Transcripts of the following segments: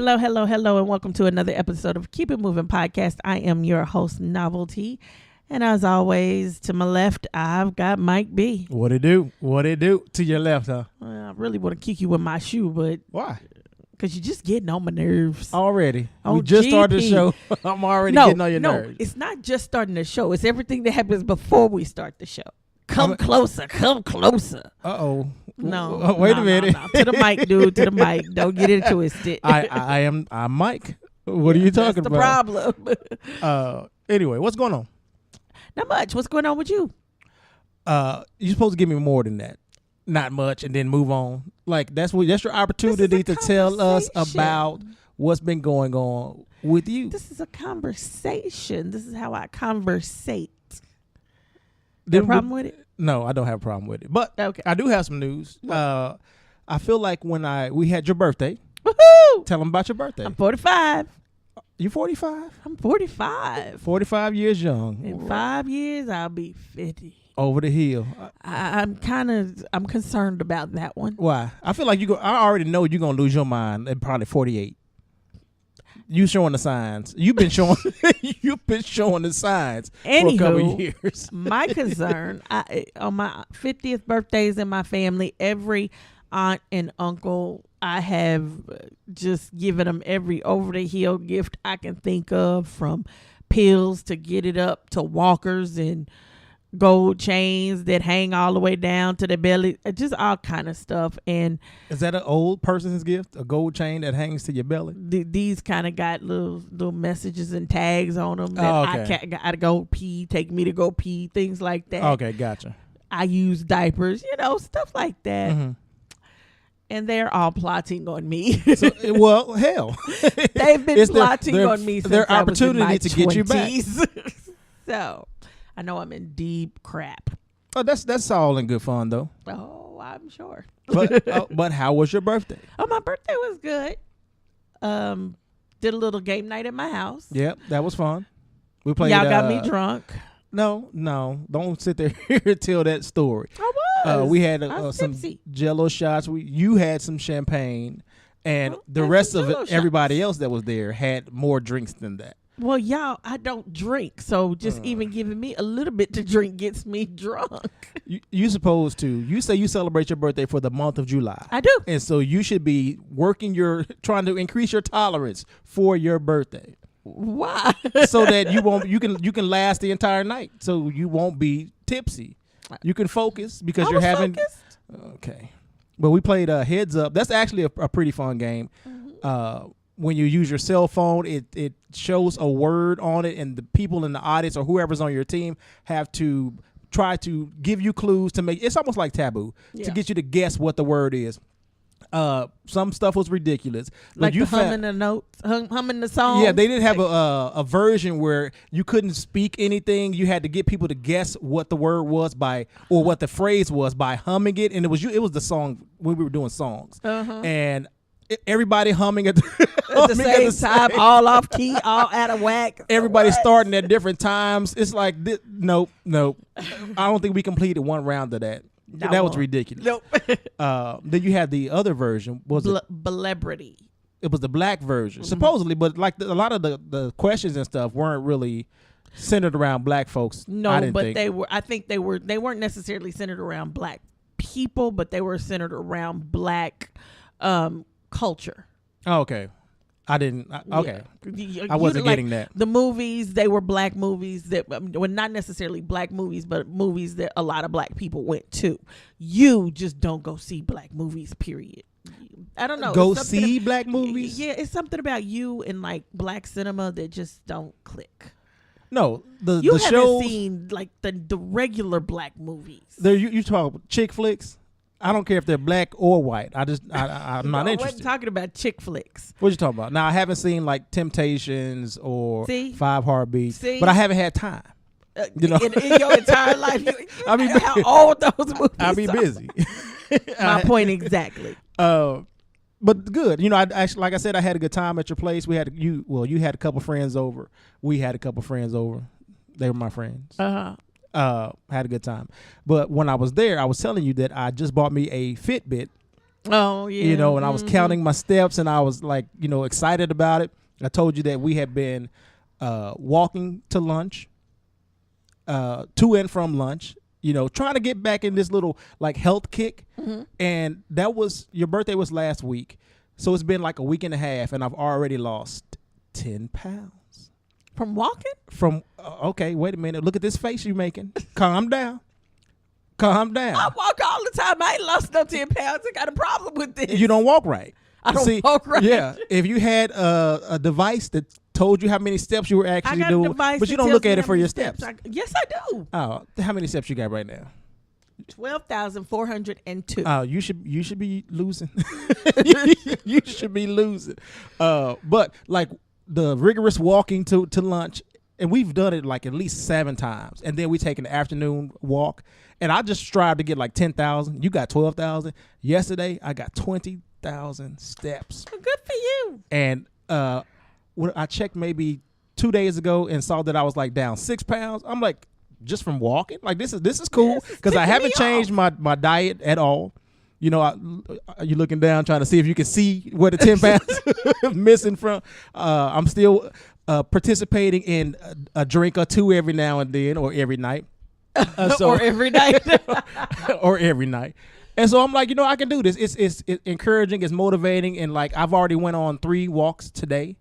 Hello, hello, hello, and welcome to another episode of Keep It Moving Podcast. I am your host, Novelty. And as always, to my left, I've got Mike B. What it do? What it do? To your left, huh? I really want to kick you with my shoe, but... Why? Because you're just getting on my nerves. Already. Oh, we just GP. Started the show. I'm already getting on your nerves. No, it's not just starting the show. It's everything that happens before we start the show. Come closer. Uh-oh. No. Wait a minute. No. To the mic, dude. To the mic. Don't get it twisted. I'm Mike. What are you talking about? That's the problem. Anyway, what's going on? Not much. What's going on with you? You're supposed to give me more than that. Not much, and then move on. Like that's your opportunity to tell us about what's been going on with you. This is a conversation. This is how I conversate. You have a problem with it? No, I don't have a problem with it. But okay. I do have some news. I feel like when we had your birthday. Woohoo! Tell them about your birthday. I'm 45. You 45? I'm 45. 45 years young. In 5 years, I'll be 50. Over the hill. I'm concerned about that one. Why? I feel like I already know you're going to lose your mind at probably 48. You showing the signs. You've been showing the signs for a couple of years. My concern, on my 50th birthdays in my family, every aunt and uncle, I have just given them every over-the-hill gift I can think of, from pills to get it up to walkers and gold chains that hang all the way down to the belly, just all kind of stuff. And is that an old person's gift, a gold chain that hangs to your belly? These kind of got little messages and tags on them that I gotta go pee, take me to go pee, things like that. Okay, gotcha. I use diapers, stuff like that. Mm-hmm. And they're all plotting on me. Well, hell. They've been plotting on me since their I was in my opportunity to get you back. So, I know I'm in deep crap. Oh, that's all in good fun, though. Oh, I'm sure. But how was your birthday? Oh, my birthday was good. Did a little game night at my house. Yep, that was fun. We played. Y'all got me drunk. No, don't sit there and tell that story. I was. We had some Jello shots. You had some champagne, and the rest of everybody else that was there had more drinks than that. Well, y'all, I don't drink, so just even giving me a little bit to drink gets me drunk. You supposed to. You say you celebrate your birthday for the month of July. I do. And so you should be trying to increase your tolerance for your birthday. Why? So that you can last the entire night. So you won't be tipsy. You can focus because you're having focused. Okay. But we played Heads Up. That's actually a pretty fun game. Mm-hmm. When you use your cell phone, it shows a word on it, and the people in the audience or whoever's on your team have to try to give you clues to make it's almost like Taboo to get you to guess what the word is. Some stuff was ridiculous. Like you humming the notes, humming the song. Yeah, they didn't have a version where you couldn't speak anything. You had to get people to guess what the word was or what the phrase was by humming it, and it was the song when we were doing songs, and everybody humming at the same time, all off key, all out of whack. Everybody starting at different times. It's like nope. I don't think we completed one round of that. That was ridiculous. Nope. Then you had the other version. Celebrity. It was the black version, supposedly, but like a lot of the questions and stuff weren't really centered around black folks. No, but they were. I think they weren't necessarily centered around black people, but they were centered around black culture. Oh, okay. I didn't. Okay. Yeah. I wasn't getting that. The movies, they were black movies that were not necessarily black movies, but movies that a lot of black people went to. You just don't go see black movies, period. I don't know. Go see black movies? Yeah, it's something about you and like black cinema that just don't click. No, you haven't seen like the regular black movies. You talk chick flicks? I don't care if they're black or white. I'm not interested. I wasn't talking about chick flicks. What you talking about? Now, I haven't seen like Temptations or 5 Heartbeats, but I haven't had time. In your entire life, I mean, how old those movies I'll be busy. My point exactly. But good. I actually, like I said, I had a good time at your place. You had a couple friends over. We had a couple friends over. They were my friends. Had a good time. But when I was there, I was telling you that I just bought me a Fitbit Oh yeah. You know, and I was counting my steps, and I was like, excited about it. I told you that we had been walking to lunch, to and from lunch. Trying to get back in this little like health kick. And your birthday was last week. So it's been like a week and a half, and I've already lost 10 pounds. From walking? Okay, wait a minute. Look at this face you're making. Calm down. Calm down. I walk all the time. I ain't lost no 10 pounds. I got a problem with this. You don't walk right. I don't walk right. Yeah. If you had a device that told you how many steps you were actually doing, but you don't look at it for your steps. Yes, I do. Oh, how many steps you got right now? 12,402. Oh, you should be losing. You should be losing. But like the rigorous walking to lunch, and we've done it like at least 7 times, and then we take an afternoon walk, and I just strive to get like 10,000. You got 12,000. Yesterday I got 20,000 steps. Well, good for you. And I checked maybe 2 days ago and saw that I was like down 6 pounds. I'm like, just from walking, like this is cool, because I haven't changed my diet at all. Are you looking down trying to see if you can see where the 10 pounds missing from? I'm still participating in a drink or two every now and then, or every night. Or every night. Or every night. And so I'm like, I can do this. It's encouraging, it's motivating, and like I've already went on 3 walks today.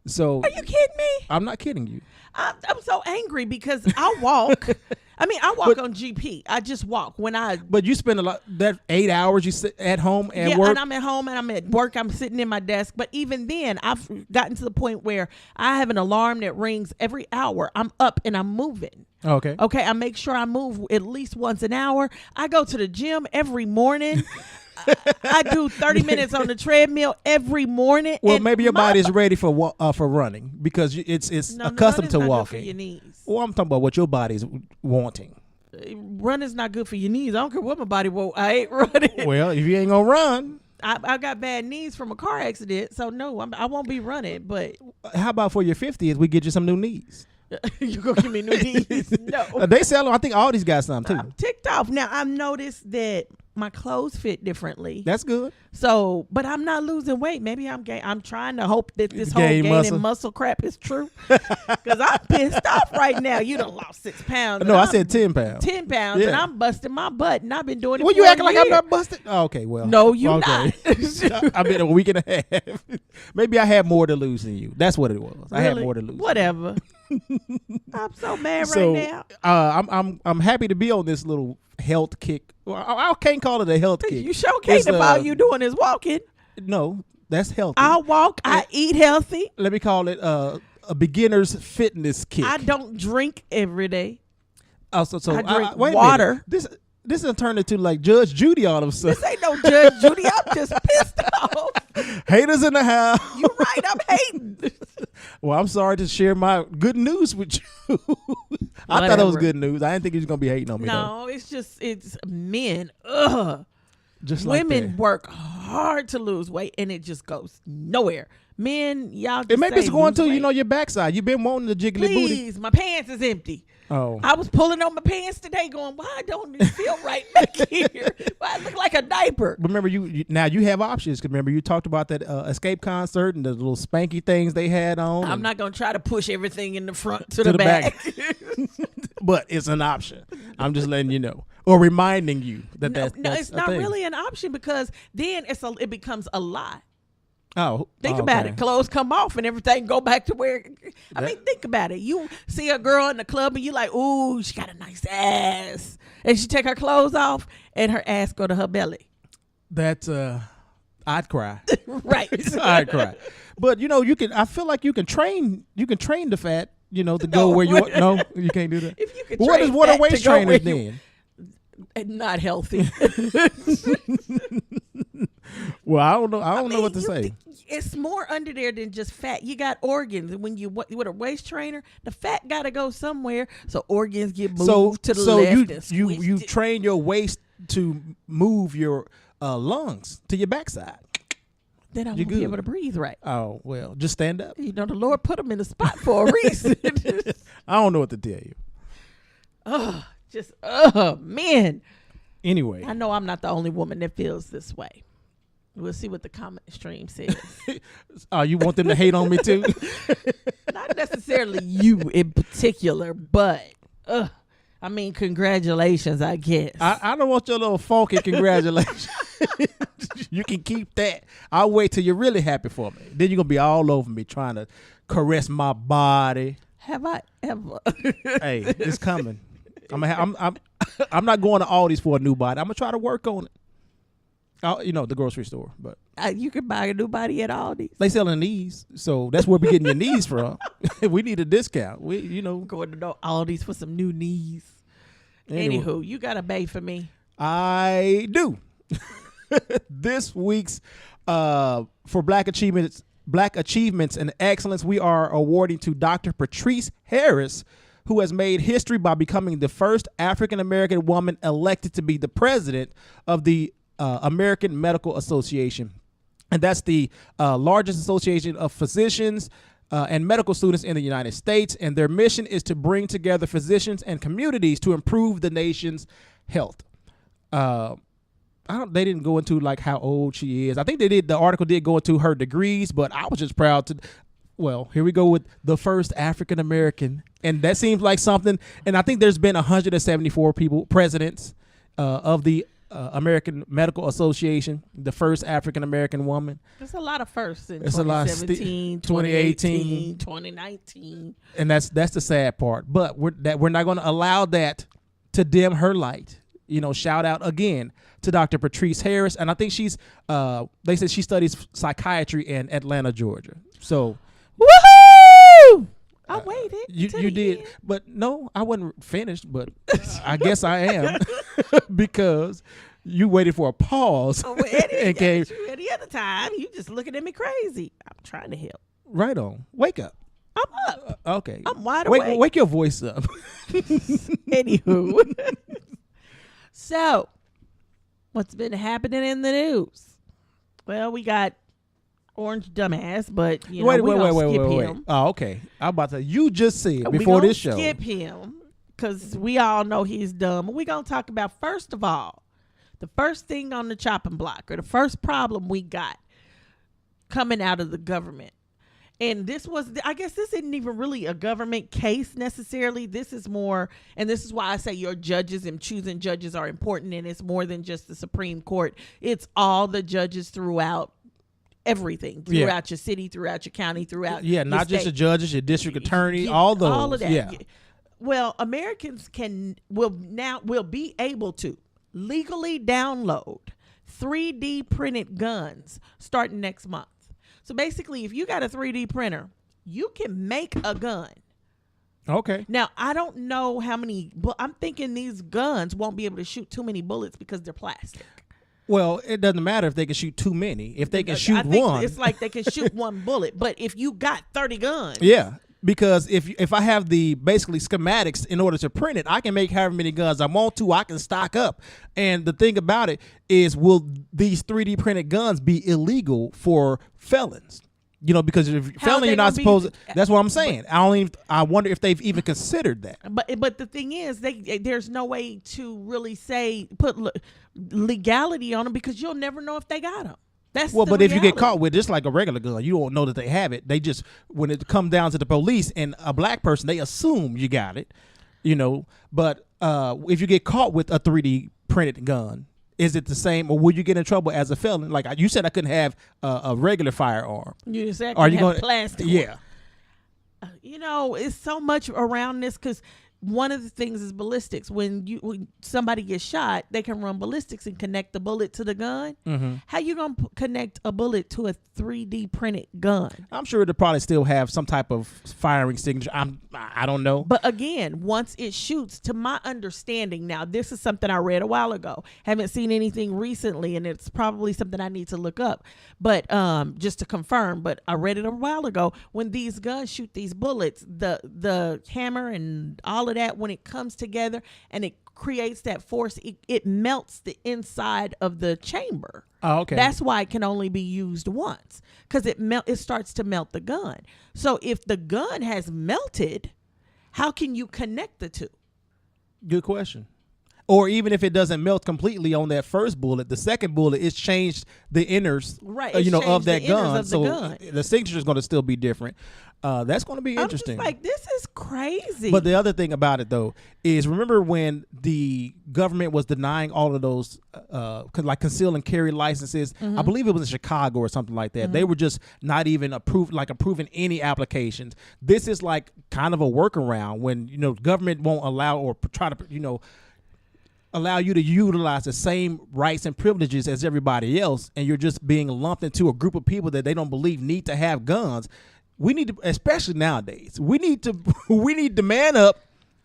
So are you kidding me? I'm not kidding you. I'm so angry because I walk. I walk on GP. I just walk But you spend that 8 hours you sit at home and work. And I'm at home and I'm at work. I'm sitting in my desk. But even then, I've gotten to the point where I have an alarm that rings every hour. I'm up and I'm moving. Okay. I make sure I move at least once an hour. I go to the gym every morning. I do 30 minutes on the treadmill every morning. Well, maybe your body's ready for running, because it's accustomed to walking. Good for your knees. Well, I'm talking about what your body's wanting. Running's not good for your knees. I don't care what my body wants. I ain't running. Well, if you ain't gonna run, I got bad knees from a car accident, so no, I won't be running. But how about for your 50th, we get you some new knees? You gonna give me new knees? No. They sell them. I think all these guys some too. I'm ticked off. Now I've noticed that my clothes fit differently. That's good. So, but I'm not losing weight. Maybe I'm trying to hope that this whole gaining muscle crap is true. Because I'm pissed off right now. You done lost 6 pounds. No, I said 10 pounds. 10 pounds, and I'm busting my butt, and I've been doing it. Well, you acting like I'm not busted. Oh, okay, well, no, you not. I've been a week and a half. Maybe I had more to lose than you. That's what it was. Really? I had more to lose. Whatever. I'm so mad right now. I'm happy to be on this little health kick. Well, I can't call it a health kick. You sure can't if all you doing is walking. No, that's healthy. I walk. I eat healthy. Let me call it a beginner's fitness kick. I don't drink every day. Oh, so I drink wait water. This has turned into like Judge Judy all of a sudden. This ain't no Judge Judy. I'm just pissed off. Haters in the house. You're right. I'm hating. Well, I'm sorry to share my good news with you. I thought it was good news. I didn't think he was going to be hating on me. No, though. It's men. Ugh. Just like women work hard to lose weight, and it just goes nowhere. Men, y'all just maybe it's going to, your backside. You've been wanting the jiggly booty. Please, my pants is empty. Oh. I was pulling on my pants today going, why don't it feel right back here? Why I look like a diaper? Remember, you now you have options. Because remember, you talked about that Escape concert and the little spanky things they had on. I'm not going to try to push everything in the front to the back. But it's an option. I'm just letting you know. Or reminding you that that's it's not really an option, because then it becomes a lie. Oh, think about it. Clothes come off and everything go back to where. Think about it. You see a girl in the club and you like, ooh, she got a nice ass, and she take her clothes off and her ass go to her belly. That's I'd cry. Right. I'd cry. But you can. I feel like you can train. You can train the fat. To go where you want. No, you can't do that. If you can. What are waist trainers then? Not healthy. Well, I don't know. I don't know what to say. It's more under there than just fat. You got organs. When you with a waist trainer, the fat got to go somewhere, so organs get moved to the left. So you train your waist to move your lungs to your backside. Then I won't be able to breathe right. Oh, well, just stand up. The Lord put them in the spot for a reason. I don't know what to tell you. Man. Anyway. I know I'm not the only woman that feels this way. We'll see what the comment stream says. You want them to hate on me too? Not necessarily you in particular, but I mean, congratulations, I guess. I don't want your little funky congratulations. You can keep that. I'll wait till you're really happy for me. Then you're gonna be all over me trying to caress my body. Have I ever? Hey, it's coming. I'm not going to Aldi's for a new body. I'm gonna try to work on it. The grocery store, but You can buy a new body at Aldi's. they selling knees, so that's where we getting your knees from. We need a discount. Going to Aldi's for some new knees. Anyway. Anywho, you got a bay for me. I do. This week's for Black achievements and excellence, we are awarding to Dr. Patrice Harris, who has made history by becoming the first African American woman elected to be the president of the American Medical Association. And that's the largest association of physicians and medical students in the United States. And their mission is to bring together physicians and communities to improve the nation's health. They didn't go into like how old she is. I think the article did go into her degrees, but I was just proud to. Well, here we go with the first African American, and that seems like something. And I think there's been 174 presidents of the American Medical Association, the first African American woman. There's a lot of firsts in It's 2017, 2018, 2019. And that's the sad part. But we're not going to allow that to dim her light. Shout out again to Dr. Patrice Harris. And I think they said she studies psychiatry in Atlanta, Georgia. So, woohoo! I waited. You did. End. But no, I wasn't finished, but I guess I am because you waited for a pause. Any other time, you just looking at me crazy. I'm trying to help. Right on. Wake up. I'm up. Okay. I'm wide awake. Wake your voice up. Anywho. So, what's been happening in the news? Well, we got Orange Dumbass, but wait. skip him. Oh, okay. I'm about to. You just said before this show. Skip him because we all know he's dumb. We're gonna talk about first of all, the first thing on the chopping block or the first problem we got coming out of the government. And this isn't even really a government case necessarily. This is more, and this is why I say your judges and choosing judges are important. And it's more than just the Supreme Court. It's all the judges throughout everything, throughout your city, throughout your county, throughout your not state. Just the judges, your district attorney, all those. All of that. Yeah. Well, Americans will be able to legally download 3D printed guns starting next month. So basically, if you got a 3D printer, you can make a gun. Okay. Now, I don't know how many, but I'm thinking these guns won't be able to shoot too many bullets because they're plastic. Well, it doesn't matter if they can shoot too many. If they can shoot I think one. It's like they can shoot one bullet. But if you got 30 guns. Yeah. Because if I have the basically schematics in order to print it, I can make however many guns I want to. I can stock up. And the thing about it is, will these 3D printed guns be illegal for felons? Because if felon, you're not supposed to. That's what I'm saying. I wonder if they've even considered that. But the thing is, there's no way to really put legality on them because you'll never know if they got them. That's but reality. if you get caught with just like a regular gun, you don't know that they have it. They just, when it comes down to the police and a black person, they assume you got it, But if you get caught with a 3D printed gun, is it the same, or will you get in trouble as a felon? Like you said, I couldn't have a regular firearm. You said I could have plastic. Yeah. It's so much around this because one of the things is ballistics. When somebody gets shot, they can run ballistics and connect the bullet to the gun. Mm-hmm. How you gonna connect a bullet to a 3D printed gun? I'm sure it'll probably still have some type of firing signature. I don't know. But again, once it shoots, to my understanding, now this is something I read a while ago. Haven't seen anything recently, and it's probably something I need to look up. But just to confirm, but I read it a while ago. When these guns shoot these bullets, the hammer and all of that, when it comes together and it creates that force, it melts the inside of the chamber. Oh, okay. That's why it can only be used once, because it starts to melt the gun. So if the gun has melted, how can you connect the two? Good question. Or even if it doesn't melt completely on that first bullet, the second bullet, it's changed the inners, right? of that gun. Of so the signature is going to still be different. That's going to be interesting. I'm just like, this is crazy. But the other thing about it, though, is remember when the government was denying all of those like conceal and carry licenses? I believe it was in Chicago or something like that. They were just not even approving any applications. This is like kind of a workaround when, government won't allow or try to, allow you to utilize the same rights and privileges as everybody else, and you're just being lumped into a group of people that they don't believe need to have guns. We need to, especially nowadays, we need to man up,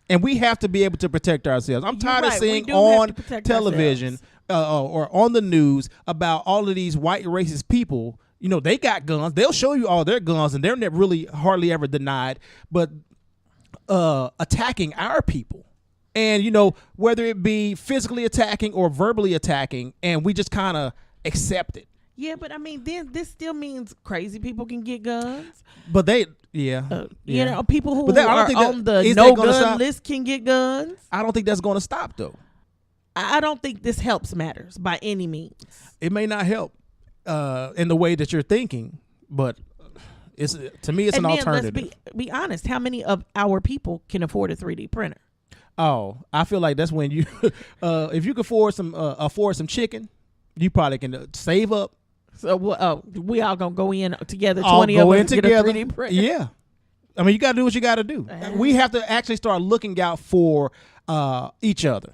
and we have to be able to protect ourselves. I'm tired of seeing on television or on the news about all of these white racist people. They got guns. They'll show you all their guns, and they're never really hardly ever denied, but attacking our people. And, whether it be physically attacking or verbally attacking, and we just kind of accept it. Yeah, but I mean, then this still means crazy people can get guns. But people who are on the no-gun list can get guns. I don't think that's going to stop, though. I don't think this helps matters by any means. It may not help in the way that you're thinking, but to me, it's an alternative. Let's be honest. How many of our people can afford a 3D printer? Oh, I feel like that's when you, if you can afford some chicken, you probably can save up. So we all gonna go in together. 20 of us get a 3D printer. Yeah, I mean, you gotta do what you gotta do. We have to actually start looking out for each other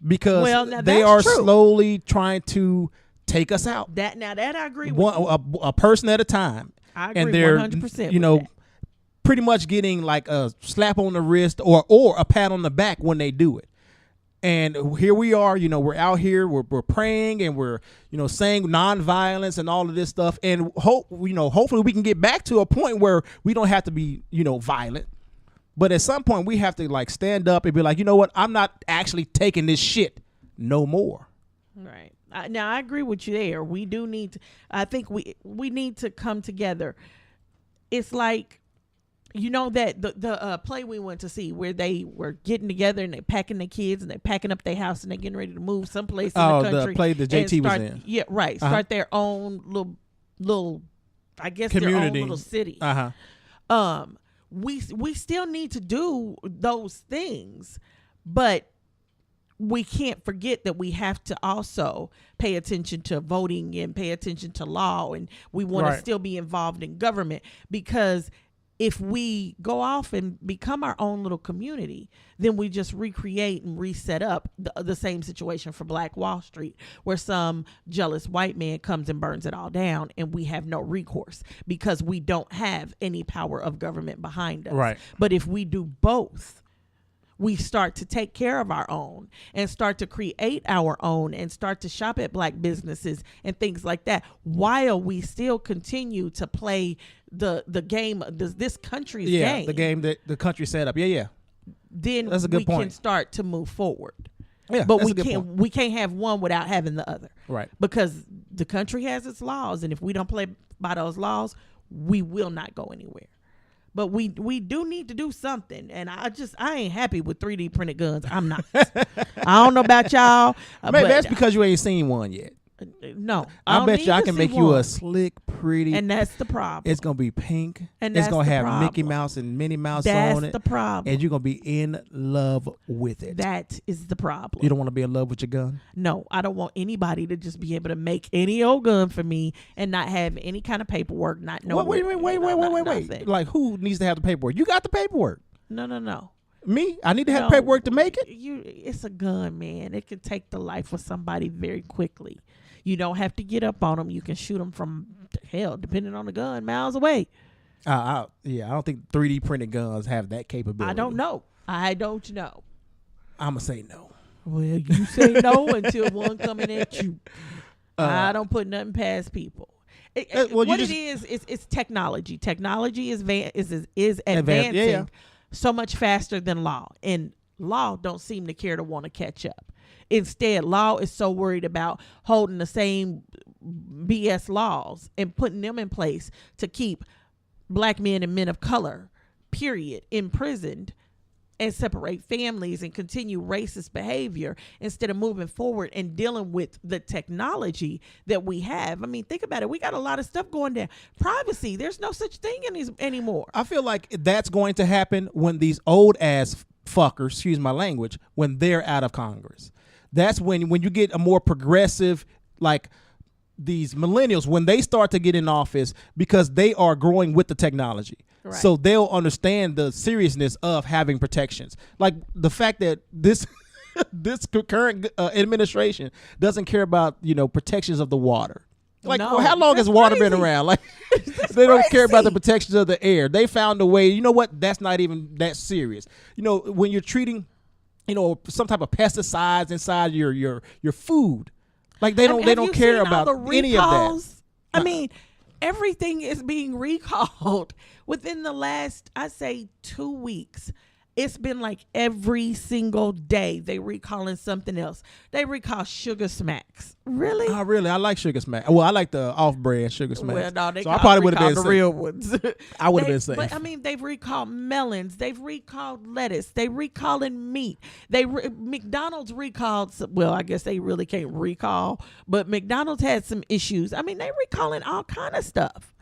because they are slowly trying to take us out. That I agree with. A person at a time. I agree, and they're 100%. Pretty much getting like a slap on the wrist or a pat on the back when they do it. And here we are, we're out here, we're praying, and we're, saying nonviolence and all of this stuff. And hopefully we can get back to a point where we don't have to be, violent. But at some point we have to like stand up and be like, you know what? I'm not actually taking this shit no more. Right. Now I agree with you there. We do need to, I think we need to come together. It's like, that the play we went to see where they were getting together and they packing their kids and they packing up their house and they getting ready to move someplace in the country. The play that JT was in. Yeah, right. Start their own little, I guess, community. Their own little city. We still need to do those things, but we can't forget that we have to also pay attention to voting and pay attention to law, and we want to still be involved in government, because if we go off and become our own little community, then we just recreate and reset up the same situation for Black Wall Street, where some jealous white man comes and burns it all down, and we have no recourse because we don't have any power of government behind us. Right. But if we do both, we start to take care of our own and start to create our own and start to shop at Black businesses and things like that, while we still continue to play the game, this country's game. The game that the country set up. Yeah. Then that's a good point. We can start to move forward. Yeah, but we can't have one without having the other. Right. Because the country has its laws, and if we don't play by those laws, we will not go anywhere. But we do need to do something, and I ain't happy with 3D printed guns. I'm not. I don't know about y'all. Maybe that's because you ain't seen one yet. No, I bet you I can make you a slick, pretty, and that's the problem. It's gonna be pink, and it's gonna have Mickey Mouse and Minnie Mouse on it. That's the problem, and you're gonna be in love with it. That is the problem. You don't want to be in love with your gun? No, I don't want anybody to just be able to make any old gun for me and not have any kind of paperwork. Not know. Wait. Like, who needs to have the paperwork? You got the paperwork. No. Me? I need to have paperwork to make it? It's a gun, man. It can take the life of somebody very quickly. You don't have to get up on them. You can shoot them from, hell, depending on the gun, miles away. I don't think 3D printed guns have that capability. I don't know. I'm going to say no. Well, you say no until one coming at you. I don't put nothing past people. It's technology. Technology is advancing so much faster than law. And law don't seem to care to want to catch up. Instead, law is so worried about holding the same BS laws and putting them in place to keep Black men and men of color, period, imprisoned and separate families and continue racist behavior instead of moving forward and dealing with the technology that we have. I mean, think about it. We got a lot of stuff going down. Privacy, there's no such thing anymore. I feel like that's going to happen when these old ass fuckers, excuse my language, when they're out of Congress. That's when you get a more progressive, like these millennials, when they start to get in office, because they are growing with the technology. Right. So they'll understand the seriousness of having protections. Like the fact that this current administration doesn't care about, protections of the water. Like, no, how long has water been around? Like, they don't care about the protections of the air. They found a way. You know what? That's not even that serious. When you're treating, some type of pesticides inside your food, like they don't care about any of that. I mean, everything is being recalled within the last, I'd say, 2 weeks. It's been like every single day they recalling something else. They recall Sugar Smacks. Really? Oh, really? I like Sugar Smacks. Well, I like the off-brand Sugar Smacks. Well, no, they I probably would have been the real ones. I would have been safe. But I mean, they've recalled melons. They've recalled lettuce. They recalling meat. McDonald's recalled. Well, I guess they really can't recall, but McDonald's had some issues. I mean, they recalling all kind of stuff.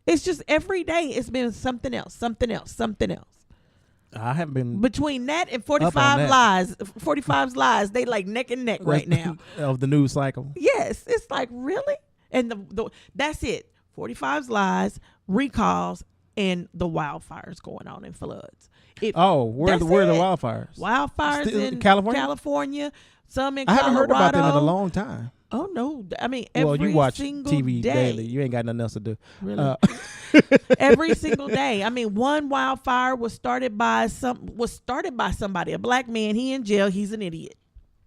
It's just every day it's been something else, something else, something else. I haven't been between that and 45 lies. 45's lies. They like neck and neck right now of the news cycle. Yes, it's like really, and the that's it. 45's lies, recalls, and the wildfires going on in floods. Where are the wildfires? Wildfires still in California. Some in I Colorado. haven't heard about them in a long time. Oh no! I mean, you watch single TV day. daily. You ain't got nothing else to do. Really? Every single day. I mean, one wildfire was started by somebody, a black man. He in jail. He's an idiot.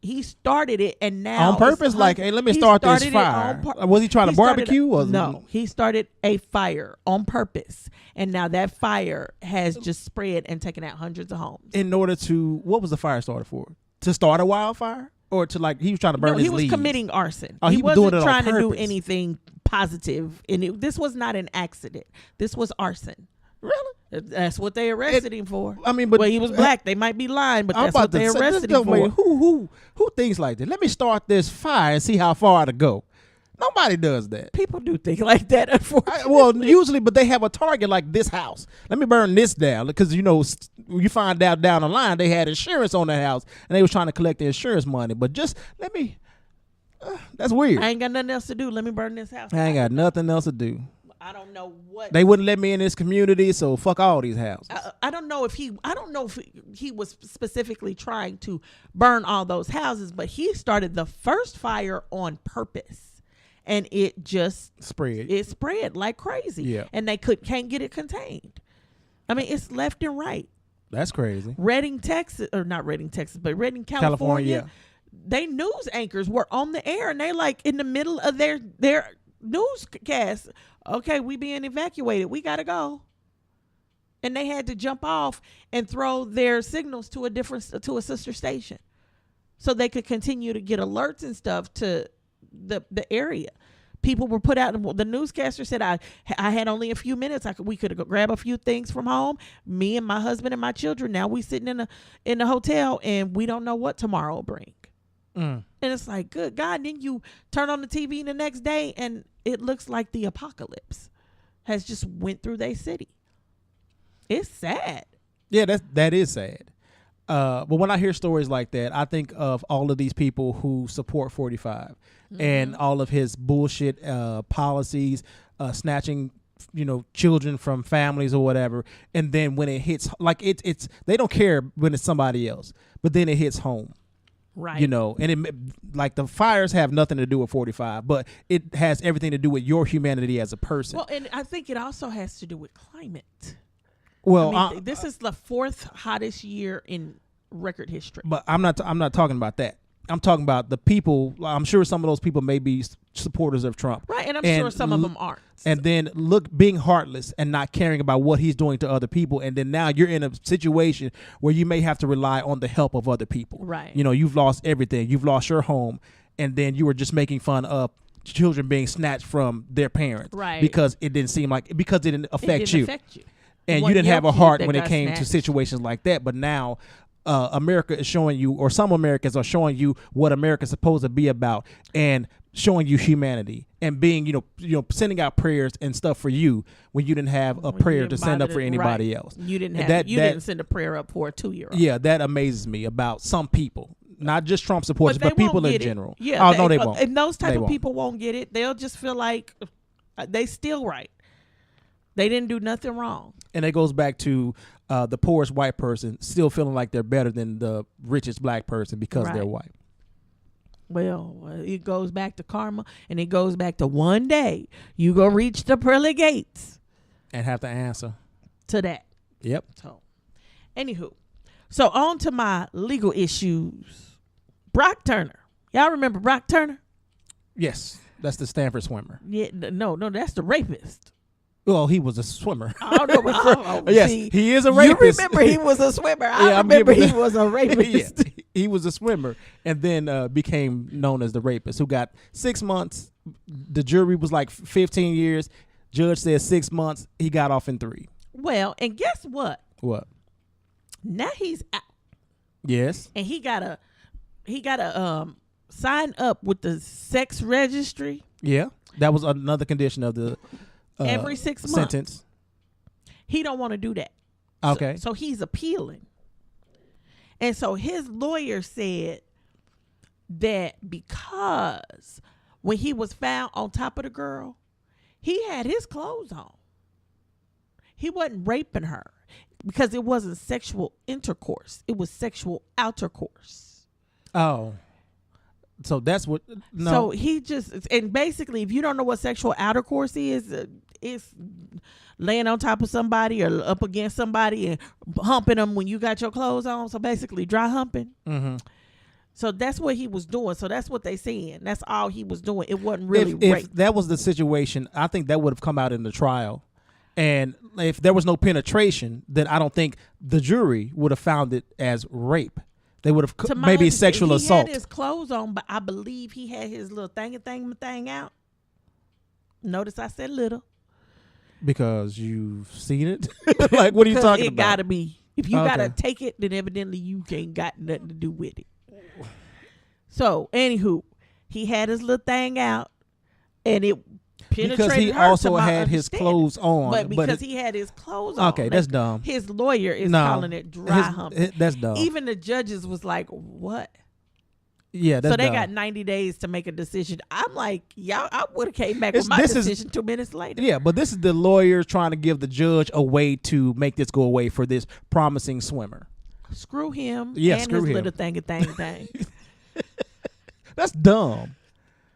He started it, and now on purpose. Like, hey, let me start this fire. Was he trying to barbecue? No, he started a fire on purpose, and now that fire has just spread and taken out hundreds of homes. In order to, what was the fire started for? To start a wildfire? Or to he was trying to burn his leaves? He was committing arson. Oh, he wasn't doing it trying on to do anything positive. And this was not an accident. This was arson. Really? That's what they arrested him for. I mean, but he was black. They might be lying, but that's what they arrested him for. Who thinks like that? Let me start this fire and see how far to go. Nobody does that. People do think like that, unfortunately. Usually, but they have a target like this house. Let me burn this down because, you find out down the line they had insurance on the house and they was trying to collect the insurance money. But just let me, that's weird. I ain't got nothing else to do. Let me burn this house. I ain't got nothing else to do. I don't know what. They wouldn't let me in this community, so fuck all these houses. I don't know if he was specifically trying to burn all those houses, but he started the first fire on purpose. And it just spread. It spread like crazy. Yeah. And they can't get it contained. I mean, it's left and right. That's crazy. Redding, Texas, or not Redding, Texas, but Redding, California. They news anchors were on the air and they like in the middle of their newscast. Okay, we being evacuated. We gotta go. And they had to jump off and throw their signals to a sister station, so they could continue to get alerts and stuff to the area. People were put out. The newscaster said, I had only a few minutes. We could grab a few things from home. Me and my husband and my children. Now we sitting in a hotel and we don't know what tomorrow will bring. And it's like, good God. Then you turn on the TV the next day and it looks like the apocalypse has just went through their city. It's sad. Yeah, that is sad. But when I hear stories like that, I think of all of these people who support 45 and all of his bullshit policies, snatching, children from families or whatever. And then when it hits, like it's they don't care when it's somebody else, but then it hits home. Right. And it, like the fires have nothing to do with 45, but it has everything to do with your humanity as a person. Well, and I think it also has to do with climate. Well, this is the fourth hottest year in record history. But I'm not talking about that. I'm talking about the people. I'm sure some of those people may be supporters of Trump. Right, and I'm sure some of them aren't. And then being heartless and not caring about what he's doing to other people. And then now you're in a situation where you may have to rely on the help of other people. Right. You've lost everything. You've lost your home. And then you were just making fun of children being snatched from their parents. Right. Because it didn't affect you. and you didn't have a heart when it came to situations like that. But now America is showing you, or some Americans are showing you what America's supposed to be about, and showing you humanity and being, you know, sending out prayers and stuff for you when you didn't have a prayer to send up for anybody else. You didn't have didn't send a prayer up for a 2-year-old. Yeah, that amazes me about some people, not just Trump supporters, but people in general. Yeah, no, they won't. And those type of people won't get it. They'll just feel like they still right. They didn't do nothing wrong. And it goes back to the poorest white person still feeling like they're better than the richest black person because they're white. Well, it goes back to karma, and it goes back to one day you gonna reach the pearly gates and have to answer to that. Yep. So, anywho, so on to my legal issues. Brock Turner, y'all remember Brock Turner? Yes, that's the Stanford swimmer. Yeah, no, that's the rapist. Well, he was a swimmer. I don't know. Yes, he is a rapist. You remember he was a swimmer. I remember he was a rapist. Yeah, he was a swimmer and then became known as the rapist who got 6 months. The jury was like 15 years. Judge said 6 months. He got off in 3. Well, and guess what? What? Now he's out. Yes. And he gotta sign up with the sex registry. Yeah. That was another condition of the every 6 months. Sentence. He don't want to do that. Okay. So he's appealing. And so his lawyer said that because when he was found on top of the girl, he had his clothes on. He wasn't raping her because it wasn't sexual intercourse. It was sexual outercourse. Oh. So that's what. No. So he just, and basically, if you don't know what sexual outercourse is, it's laying on top of somebody or up against somebody and humping them when you got your clothes on. So basically, dry humping. Mm-hmm. So that's what he was doing. So that's what they saying. That's all he was doing. It wasn't really rape. If that was the situation, I think that would have come out in the trial. And if there was no penetration, then I don't think the jury would have found it as rape. They would have maybe sexual assault. He had his clothes on, but I believe he had his little thing out. Notice I said little. Because you've seen it? Like, what are you talking about? It gotta be. If you gotta take it, then evidently you ain't got nothing to do with it. So, anywho, he had his little thing out, and it penetrated because he her, also had his clothes on. But because he had his clothes on. Okay, that's dumb. His lawyer is calling it dry humping. That's dumb. Even the judges was like, what? Yeah, that's so they dumb. got 90 days to make a decision. I'm like, y'all, I would have came back with my decision 2 minutes later. Yeah, but this is the lawyers trying to give the judge a way to make this go away for this promising swimmer. Screw him. Yeah, and screw his him. little thing. That's dumb.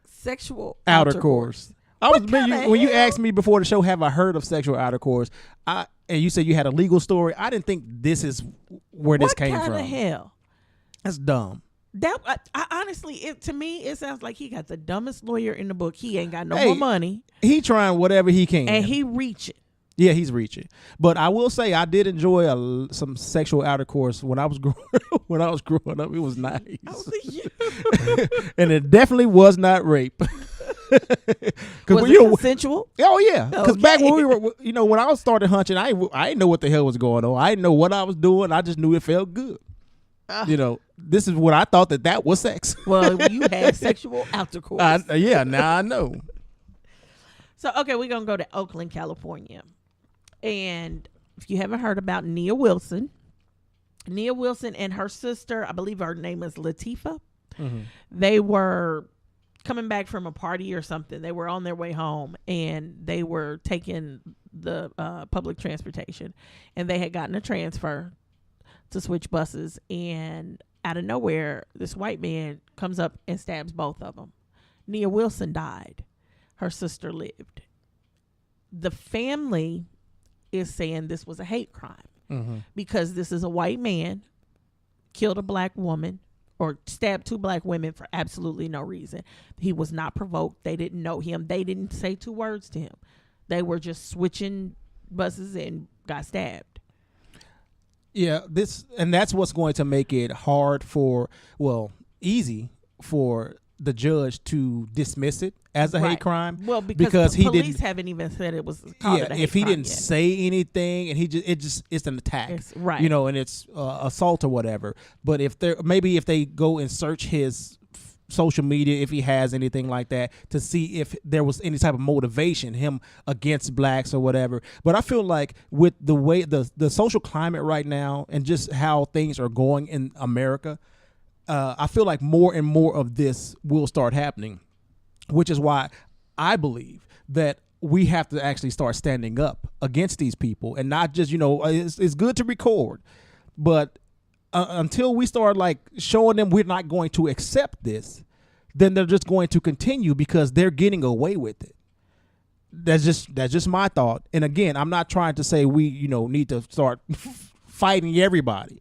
Sexual outercourse. When you asked me before the show, have I heard of sexual outercourse? And you said you had a legal story. I didn't think this is where this came from. What kind of hell? That's dumb. That I honestly, to me, it sounds like he got the dumbest lawyer in the book. He ain't got no more money. He trying whatever he can, and he reaching. Yeah, he's reaching. But I will say, I did enjoy some sexual outercourse when I was growing up. It was nice. And it definitely was not rape. Was it consensual? Oh yeah, because back when we were, when I started hunting, I didn't know what the hell was going on. I didn't know what I was doing. I just knew it felt good. This is what I thought that was sex. Well, you had sexual outercourse. Yeah, now I know. So okay, we're gonna go to Oakland, California, and if you haven't heard about Nia Wilson and her sister, I believe her name is Latifah. Mm-hmm. They were coming back from a party or something. They were on their way home and they were taking the public transportation, and they had gotten a transfer to switch buses, and out of nowhere this white man comes up and stabs both of them. Nia Wilson died. Her sister lived. The family is saying this was a hate crime because this is a white man killed a black woman or stabbed 2 black women for absolutely no reason. He was not provoked. They didn't know him. They didn't say 2 words to him. They were just switching buses and got stabbed. Yeah, that's what's going to make it hard easy for the judge to dismiss it as a hate crime. Well, because he police haven't even said it was called a hate if he crime didn't yet. say anything, and it's an attack, Right? and it's assault or whatever. But if they go and search his social media, if he has anything like that, to see if there was any type of motivation him against blacks or whatever. But I feel like with the way the social climate right now and just how things are going in America, I feel like more and more of this will start happening, which is why I believe that we have to actually start standing up against these people, and not just, it's good to record, but until we start like showing them we're not going to accept this, then they're just going to continue because they're getting away with it. That's just my thought. And again, I'm not trying to say we, need to start fighting everybody.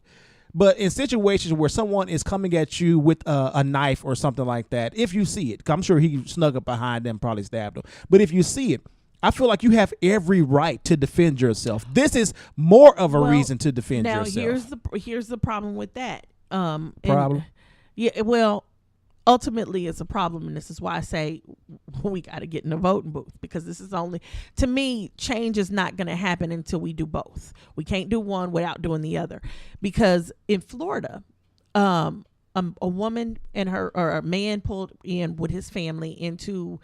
But in situations where someone is coming at you with a knife or something like that, if you see it, 'cause I'm sure he snuck up behind them, probably stabbed them. But if you see it, I feel like you have every right to defend yourself. This is more of a reason to defend yourself. Now, here's the problem with that. Problem? Well, ultimately it's a problem, and this is why I say we got to get in the voting booth, because this is to me, change is not going to happen until we do both. We can't do one without doing the other, because in Florida, a woman and a man pulled in with his family into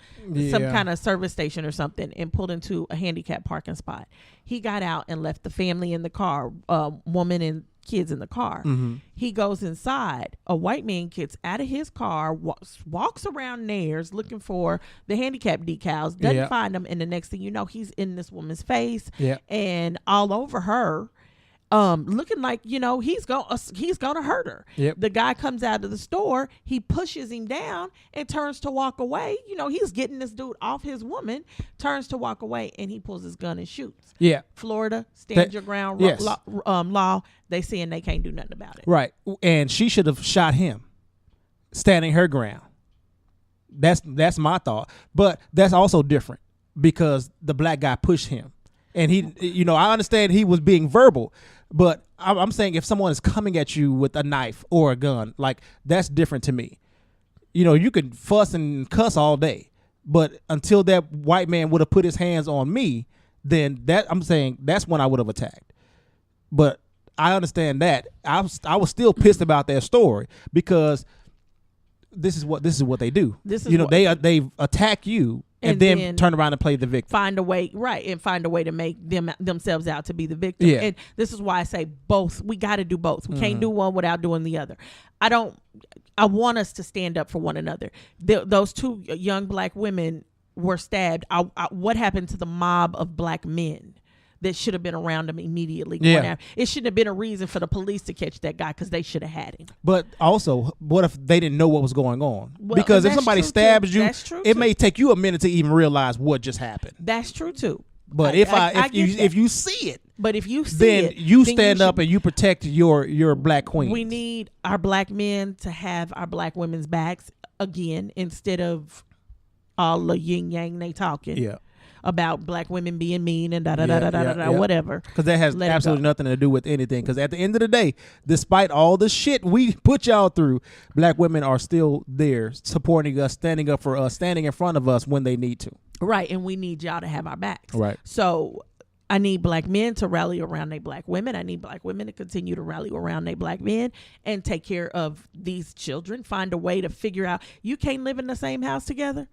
some kind of service station or something, and pulled into a handicapped parking spot. He got out and left the family in the car, woman and kids in the car. Mm-hmm. He goes inside. A white man gets out of his car, walks around Nares looking for the handicap decals, doesn't find them, and the next thing you know, he's in this woman's face and all over her. Looking like, he's gonna hurt her. Yep. The guy comes out of the store, he pushes him down and turns to walk away. He's getting this dude off his woman, turns to walk away, and he pulls his gun and shoots. Yeah. Florida, stand your ground law. They saying they can't do nothing about it. Right. And she should have shot him, standing her ground. That's my thought. But that's also different because the black guy pushed him. And he, I understand he was being verbal, but I'm saying if someone is coming at you with a knife or a gun, like, that's different to me. You could fuss and cuss all day, but until that white man would have put his hands on me, then I'm saying that's when I would have attacked. But I understand that. I was still pissed about that story because this is what they do. They attack you. And then turn around and play the victim. Find a way to make themselves out to be the victim. Yeah. And this is why I say both. We got to do both. We can't do one without doing the other. I want us to stand up for one another. Those two young black women were stabbed. What happened to the mob of black men that should have been around them immediately? Yeah. It shouldn't have been a reason for the police to catch that guy, because they should have had him. But also, what if they didn't know what was going on? Because if somebody stabs you, it may take you a minute to even realize what just happened. That's true too. But if you see it, then you stand up and you protect your black queen. We need our black men to have our black women's backs again, instead of all the yin yang they talking. Yeah. About black women being mean and whatever. Because that has absolutely nothing to do with anything. Because at the end of the day, despite all the shit we put y'all through, black women are still there supporting us, standing up for us, standing in front of us when they need to. Right, and we need y'all to have our backs. Right. So I need black men to rally around their black women. I need black women to continue to rally around their black men and take care of these children. Find a way to figure out, you can't live in the same house together.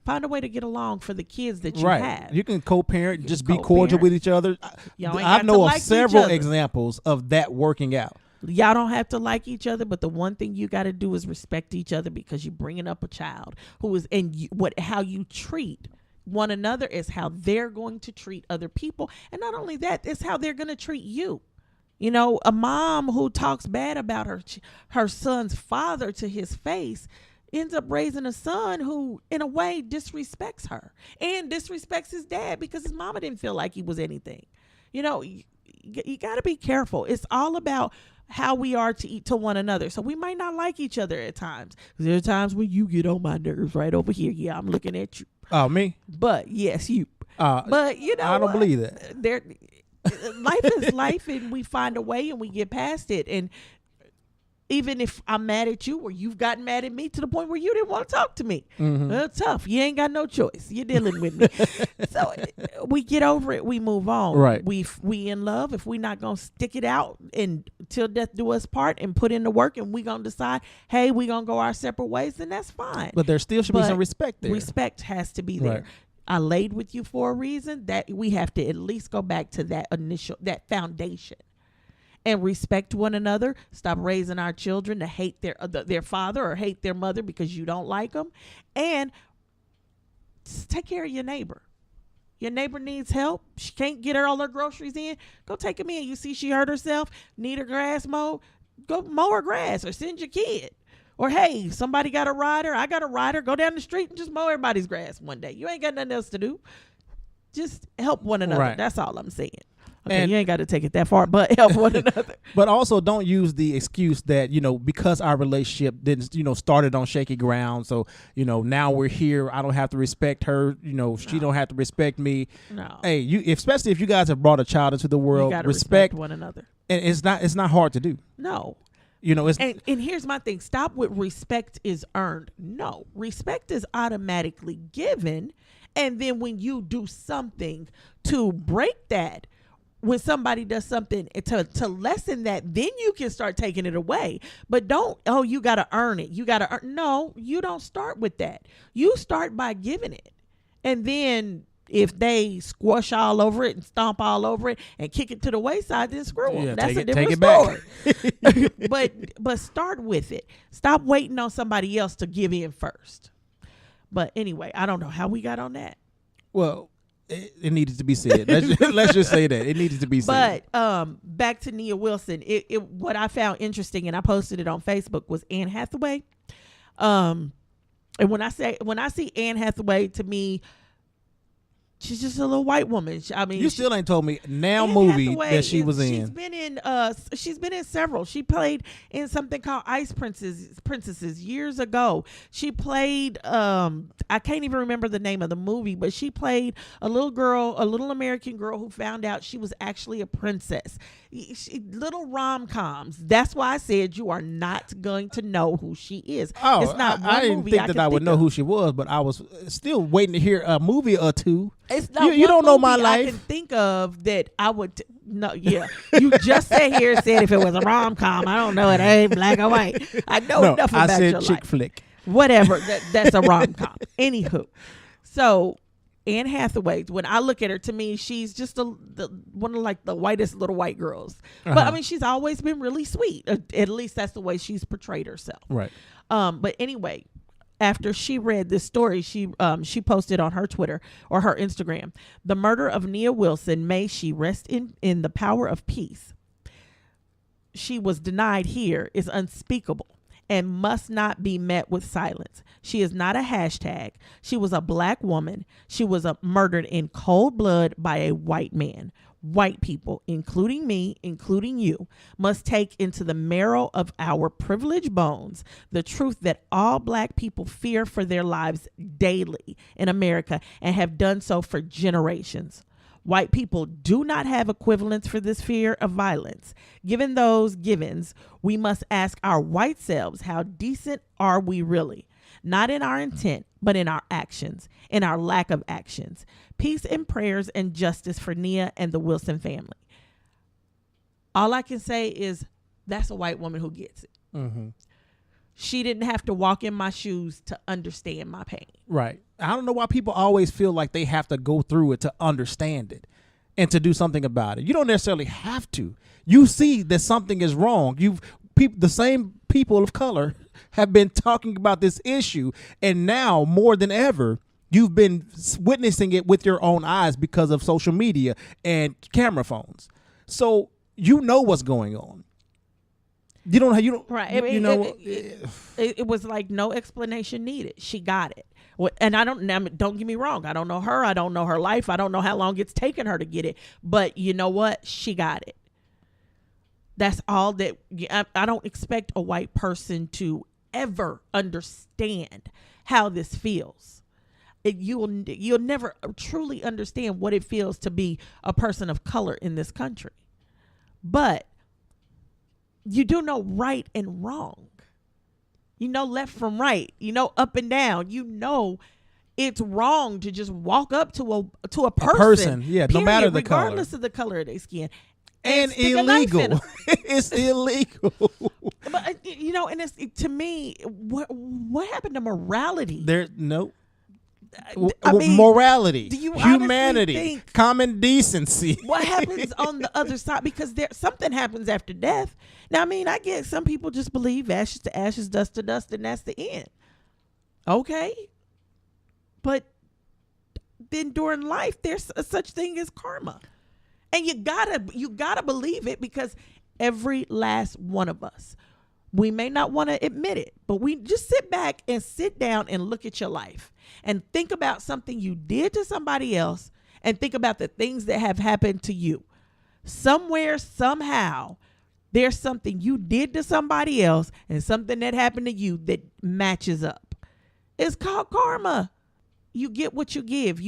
Find a way to get along for the kids that you have. You can co-parent, just be cordial with each other. I know of several examples of that working out. Y'all don't have to like each other, but the one thing you got to do is respect each other, because you're bringing up a child who is, and how you treat one another is how they're going to treat other people. And not only that, it's how they're going to treat you. A mom who talks bad about her son's father to his face ends up raising a son who, in a way, disrespects her and disrespects his dad because his mama didn't feel like he was anything. You got to be careful. It's all about how we are to one another. So we might not like each other at times. There are times when you get on my nerves right over here. Yeah, I'm looking at you. Oh, me? But yes, you. But I don't believe that. Life is life, and we find a way and we get past it. And even if I'm mad at you or you've gotten mad at me to the point where you didn't want to talk to me. Well, tough. You ain't got no choice. You're dealing with me. So we get over it. We move on. Right. We in love. If we not going to stick it out and till death do us part and put in the work and we going to decide, hey, we going to go our separate ways, then that's fine. But there still should be some respect there. Respect has to be there. Right. I laid with you for a reason. That we have to at least go back to that foundation and respect one another. Stop raising our children to hate their father or hate their mother because you don't like them, and take care of your neighbor. Your neighbor needs help. She can't get all her groceries in. Go take them in. You see she hurt herself, need her grass mowed. Go mow her grass or send your kid. Or, hey, somebody got a rider. I got a rider. Go down the street and just mow everybody's grass one day. You ain't got nothing else to do. Just help one another. Right. That's all I'm saying. Okay, And you ain't got to take it that far, but help one another. But also don't use the excuse that, because our relationship didn't, started on shaky ground. So, now we're here. I don't have to respect her. She don't have to respect me. No. Hey, especially if you guys have brought a child into the world, You gotta respect one another. And it's not hard to do. No. It's And here's my thing. Stop with respect is earned. No. Respect is automatically given. And then when you do something to break that, when somebody does something to lessen that, then you can start taking it away. But don't, you got to earn it. You got to earn. No, you don't start with that. You start by giving it. And then if they squash all over it and stomp all over it and kick it to the wayside, then screw them. Yeah, That's a take different it story. back. but start with it. Stop waiting on somebody else to give in first. But anyway, I don't know how we got on that. Well, it needed to be said. Let's just say that it needed to be said. But back to Nia Wilson. What I found interesting, and I posted it on Facebook, was Anne Hathaway. And when I see Anne Hathaway, to me, she's just a little white woman. You still ain't told me Anne movie Hathaway that she was in. She's been in several. She played in something called Ice Princesses years ago. She played I can't even remember the name of the movie, but she played a little American girl who found out she was actually a princess. Little rom-coms. That's why I said you are not going to know who she is. Oh, it's not I didn't think that I would know who she was, but I was still waiting to hear a movie or two. It's not you don't know my movie life. I can think of that I would no. Yeah, you just sat here and said if it was a rom-com. I don't know. It ain't black or white. I know enough about your life. I said chick flick. Whatever. That's a rom-com. Anywho, so Anne Hathaway. When I look at her, to me, she's just one of like the whitest little white girls. But I mean, she's always been really sweet. At least that's the way she's portrayed herself. Right. But anyway, after she read this story, she posted on her Twitter or her Instagram, "The murder of Nia Wilson, may she rest in the power of peace. She was denied here is unspeakable and must not be met with silence. She is not a hashtag. She was a black woman. She was murdered in cold blood by a white man. White people, including me, including you, must take into the marrow of our privileged bones the truth that all black people fear for their lives daily in America and have done so for generations. White people do not have equivalents for this fear of violence. Given those givens, we must ask our white selves, how decent are we really? Not in our intent, but in our actions, in our lack of actions. Peace and prayers and justice for Nia and the Wilson family." All I can say is that's a white woman who gets it. Mm-hmm. She didn't have to walk in my shoes to understand my pain. Right. I don't know why people always feel like they have to go through it to understand it and to do something about it. You don't necessarily have to. You see that something is wrong. The same people of color have been talking about this issue, and now more than ever, you've been witnessing it with your own eyes because of social media and camera phones. So you know what's going on. You don't right. It was like no explanation needed. She got it. And don't get me wrong. I don't know her. I don't know her life. I don't know how long it's taken her to get it. But you know what? She got it. That's all that. I don't expect a white person to ever understand how this feels. You'll never truly understand what it feels to be a person of color in this country. But you do know right and wrong. You know left from right. You know up and down. You know it's wrong to just walk up to a person. Yeah, period, no matter the color. regardless of the color of their skin. And stick a knife in illegal. 'em. It's illegal. But and it's to me, what happened to morality? There, no. I mean, Morality, do you honestly humanity, think- common decency. What happens on the other side? Because something happens after death. Now, I mean, I get some people just believe ashes to ashes, dust to dust, and that's the end. Okay, but then during life, there's a such thing as karma, and you gotta believe it, because every last one of us, we may not want to admit it, but we just sit back and sit down and look at your life and think about something you did to somebody else, and think about the things that have happened to you. Somewhere, somehow, there's something you did to somebody else and something that happened to you that matches up. It's called karma. You get what you give.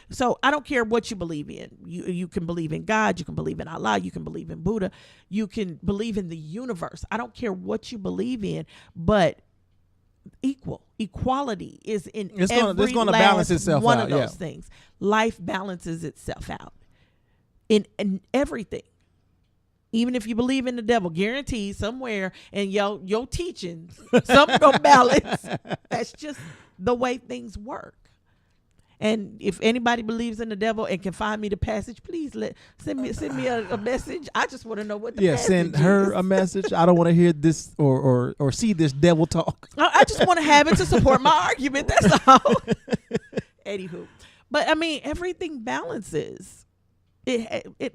So I don't care what you believe in. You can believe in God. You can believe in Allah. You can believe in Buddha. You can believe in the universe. I don't care what you believe in, but equality is in It's every gonna last balance itself one out, of those yeah. things. Life balances itself out in everything. Even if you believe in the devil, guaranteed somewhere in your teachings, something gonna balance. That's just the way things work. And if anybody believes in the devil and can find me the passage, please send me a message. I just want to know what the passage Send her is. a message. I don't want to hear this or see this devil talk. I just want to have it to support my argument. That's all. Anywho, but I mean, everything balances.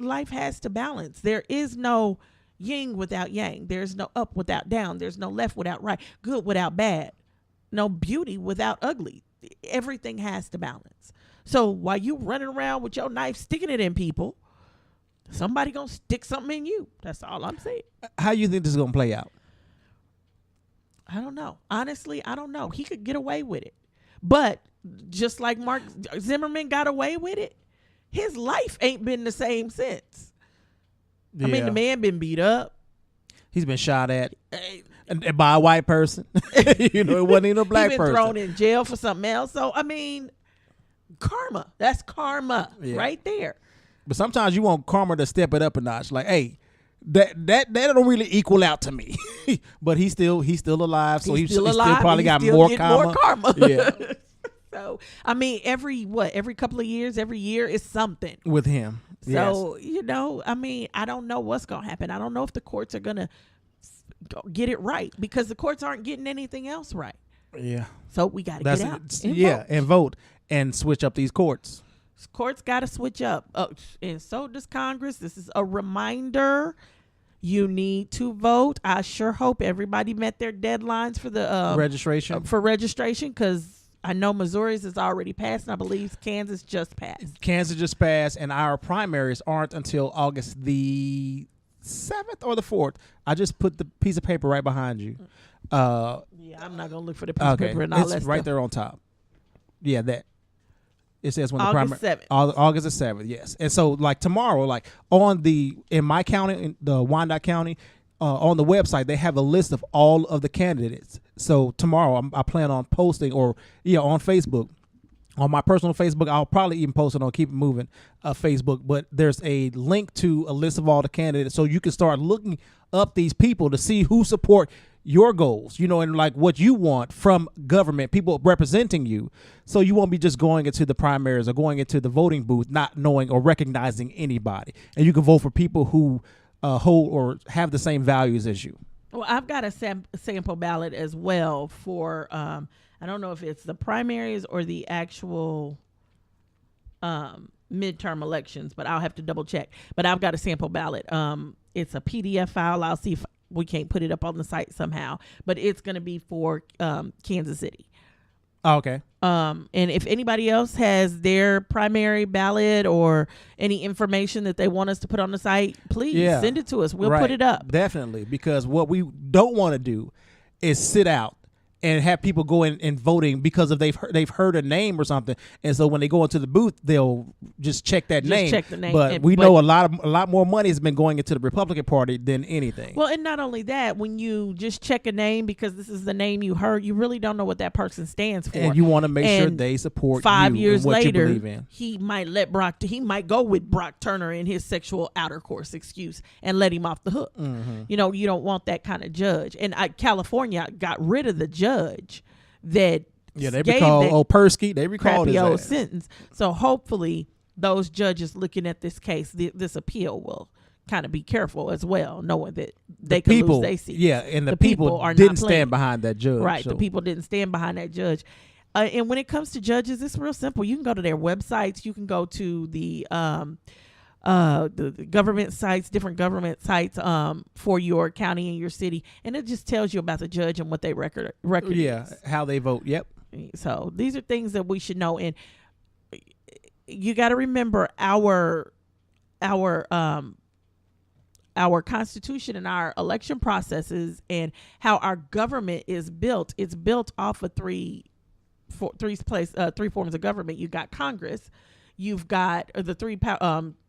Life has to balance. There is no yin without yang. There's no up without down. There's no left without right. Good without bad. No beauty without ugly. Everything has to balance. So while you running around with your knife sticking it in people, somebody gonna stick something in you. That's all I'm saying. How you think this is gonna play out? I don't know. Honestly, I don't know. He could get away with it. But just like Mark Zimmerman got away with it, his life ain't been the same since. I mean, the man been beat up. He's been shot at and by a white person. It wasn't even a black He been person. thrown in jail for something else. So, I mean, karma. That's karma right there. But sometimes you want karma to step it up a notch. Like, hey, that don't really equal out to me. But he's still alive, so he still probably got more karma. Yeah. So, I mean, every couple of years, every year is something with him. So, I mean, I don't know what's going to happen. I don't know if the courts are going to get it right, because the courts aren't getting anything else right. Yeah. So we got to get out. And vote and switch up these courts. Courts got to switch up. And so does Congress. This is a reminder. You need to vote. I sure hope everybody met their deadlines for the registration. Because I know Missouri's has already passed, and I believe Kansas just passed. And our primaries aren't until August the 7th or the 4th. I just put the piece of paper right behind you. I'm not gonna look for the piece of paper and all it's that right stuff. there on top. Yeah, that. It says when August the 7th. August the 7th, yes. And so like tomorrow, like in my county, in the Wyandotte County, on the website, they have a list of all of the candidates. So tomorrow I plan on posting on Facebook. On my personal Facebook, I'll probably even post it on Keep It Moving Facebook. But there's a link to a list of all the candidates, so you can start looking up these people to see who support your goals, and like what you want from government, people representing you. So you won't be just going into the primaries or going into the voting booth not knowing or recognizing anybody. And you can vote for people who hold or have the same values as you. Well, I've got a sample ballot as well for I don't know if it's the primaries or the actual midterm elections, but I'll have to double check. But I've got a sample ballot. It's a PDF file. I'll see if we can't put it up on the site somehow. But it's going to be for Kansas City. Oh, okay. And if anybody else has their primary ballot or any information that they want us to put on the site, please send it to us. We'll put it up. Definitely, because what we don't want to do is sit out and have people go in and voting because of they've heard a name or something, and so when they go into the booth, they'll just check that name. Check the name. But we know a lot more money has been going into the Republican Party than anything. Well, and not only that, when you just check a name because this is the name you heard, you really don't know what that person stands for, and you want to make sure they support 5 you years and what later, you believe in. he might go with Brock Turner in his sexual outercourse excuse and let him off the hook. Mm-hmm. You know, you don't want that kind of judge. And California got rid of the judge that they recall Persky. They recalled his old ass. sentence. So hopefully those judges looking at this case, this appeal will kind of be careful as well, knowing that they could lose their seats. Yeah, and the people are didn't not stand behind that judge. Right, so. the people didn't stand behind that judge. And when it comes to judges, it's real simple. You can go to their websites. You can go to the government sites, different government sites for your county and your city, and it just tells you about the judge and what they record is. How they vote. Yep. So these are things that we should know, and you got to remember our Constitution and our election processes and how our government is built. It's built off of three forms of government. You got Congress. You've got the three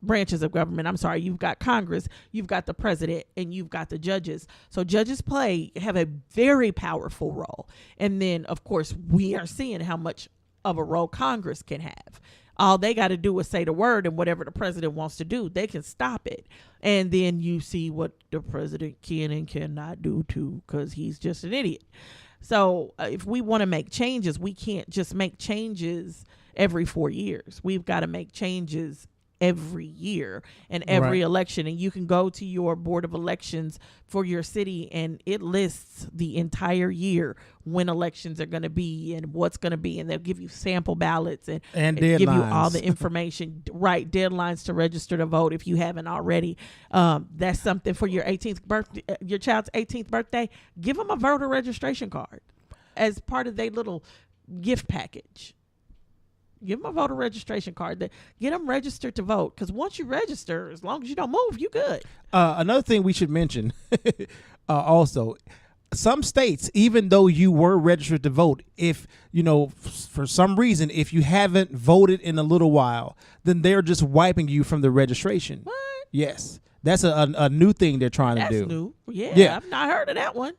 branches of government. I'm sorry. You've got Congress, you've got the president, and you've got the judges. So judges have a very powerful role. And then, of course, we are seeing how much of a role Congress can have. All they got to do is say the word, and whatever the president wants to do, they can stop it. And then you see what the president can and cannot do too, because he's just an idiot. So if we want to make changes, we can't just make changes every 4 years. We've got to make changes every year and every election. And you can go to your board of elections for your city, and it lists the entire year when elections are going to be and what's going to be. And they'll give you sample ballots and give you all the information, right? Deadlines to register to vote if you haven't already. That's something for your 18th birthday, your child's 18th birthday. Give them a voter registration card as part of their little gift package. Give them a voter registration card. Get them registered to vote, because once you register, as long as you don't move, you good. Another thing we should mention also, some states, even though you were registered to vote, if, for some reason, if you haven't voted in a little while, then they're just wiping you from the registration. What? Yes. That's a new thing they're trying to do. That's new. Yeah, I've not heard of that one.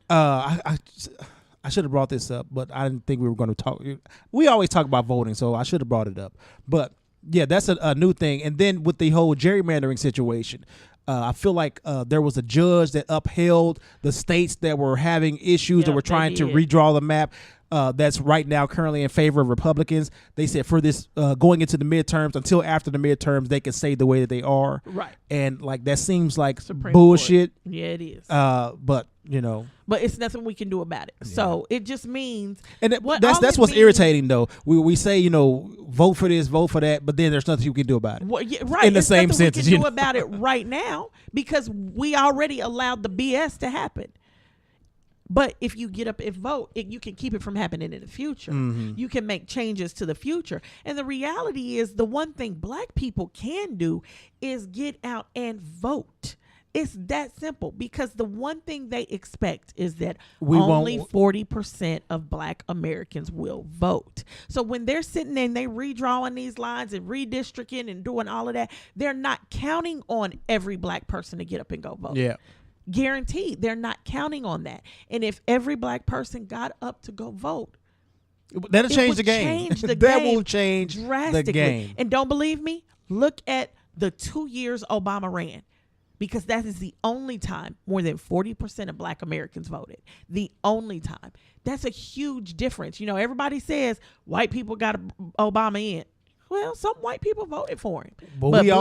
I should have brought this up, but I didn't think we were going to talk. We always talk about voting, so I should have brought it up. But, yeah, that's a new thing. And then with the whole gerrymandering situation, I feel like there was a judge that upheld the states that were having issues that were trying to redraw the map. That's right now currently in favor of Republicans. They said for this going into the midterms, until after the midterms, they can stay the way that they are. Right. And that seems like Supreme bullshit. Court. Yeah, it is. But but it's nothing we can do about it. Yeah. So it just means, and that's what's irritating though. We say vote for this, vote for that, but then there's nothing you can do about it. Well, yeah, right. In the same sentence, we can do about it right now, because we already allowed the BS to happen. But if you get up and vote, you can keep it from happening in the future. Mm-hmm. You can make changes to the future. And the reality is, the one thing Black people can do is get out and vote. It's that simple, because the one thing they expect is that only 40% of Black Americans will vote. So when they're sitting there and they redrawing these lines and redistricting and doing all of that, they're not counting on every Black person to get up and go vote. Yeah. Guaranteed. They're not counting on that. And if every Black person got up to go vote, that'll change the game. That will change drastically. The game. And don't believe me? Look at the 2 years Obama ran, because that is the only time more than 40% of Black Americans voted. The only time. That's a huge difference. Everybody says white people got Obama in. Well, some white people voted for him, but we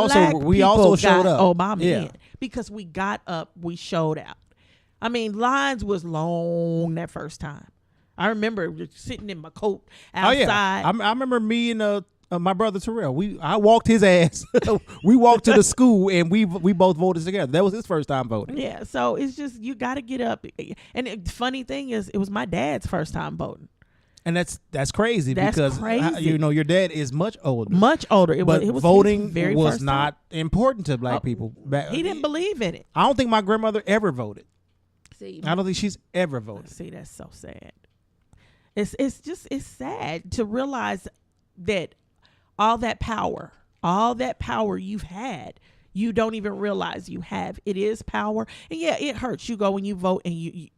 also showed up. Obama in, because we got up, we showed out. I mean, lines was long that first time. I remember sitting in my coat outside. Oh, yeah. I remember me and my brother Terrell. I walked his ass. We walked to the school, and we both voted together. That was his first time voting. Yeah, so it's just, you got to get up. And the funny thing is, it was my dad's first time voting. And that's crazy, because crazy. Your dad is much older. Much older. It was voting very was not important to Black people. He didn't believe in it. I don't think my grandmother ever voted. See, I don't think she's ever voted. See, that's so sad. It's sad to realize that all that power you've had, you don't even realize you have. It is power. And yeah, it hurts. You go and you vote and